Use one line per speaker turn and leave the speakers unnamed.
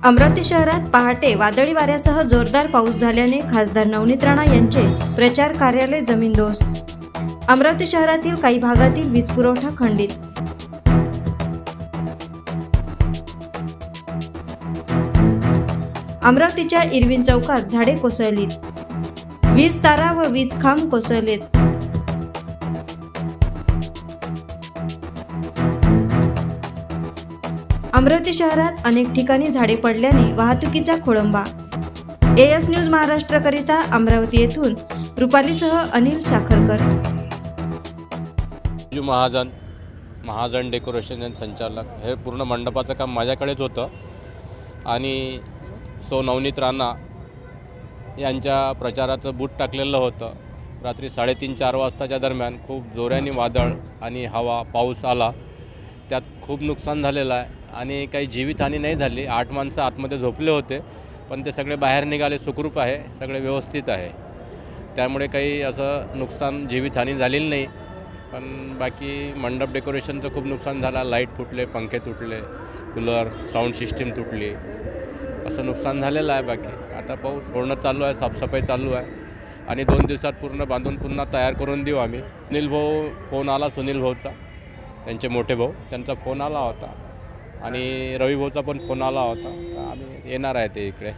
अमरावती शहरात पहाटे वादळी वाऱ्यासह जोरदार पाऊस झाल्याने खासदार नवनीत राणा यांचे प्रचार कार्यालय जमीनदोस्त। अमरावती शहरातील काही भागातील वीज पुरवठा खंडित। अमरावतीच्या इरविन चौकात झाडे कोसळलीत, वीज तारा व वीज खांब कोसळलेत। अमरावती शहरात अनेक ठिकाणी झाडे पडल्याने वाहतुकीचा खोळंबा। एएस न्यूज महाराष्ट्र करिता अमरावती येथून रुपालीसह अनिल साखरकर।
महाजन डेकोरेशन संचालक हे पूर्ण मंडपाचं काम माझ्याकडेच होतं आणि नवनीत राणा यांच्या प्रचाराचं बूट टाकलेलं होतं। रात्री 3:30-4 वाजताच्या दरम्यान खूप जोराने वादळ आणि हवा पाऊस आला, त्यात खूप नुकसान झालेलं आहे आणि काही जीवितहानी नाही झाली। 8 माणसं आतमध्ये झोपले होते, पण ते सगळे बाहेर निघाले, सुखरूप आहे, सगळे व्यवस्थित आहे, त्यामुळे काही असं नुकसान जीवितहानी झालेली नाही। पण बाकी मंडप डेकोरेशनचं खूप नुकसान झालं, लाईट फुटले, पंखे तुटले, कूलर साऊंड सिस्टीम तुटली, असं नुकसान झालेलं आहे। बाकी आता पाऊस होणं चालू आहे, साफसफाई चालू आहे आणि 2 दिवसात पूर्ण बांधून पुन्हा तयार करून देऊ आम्ही। सुनील भाऊ फोन आला, सुनील भाऊचा, त्यांचे मोठे भाऊ, त्यांचा फोन आला होता आणि रवी भाऊचा पण फोन आला होता, तर आम्ही येणार आहे ते इकडे।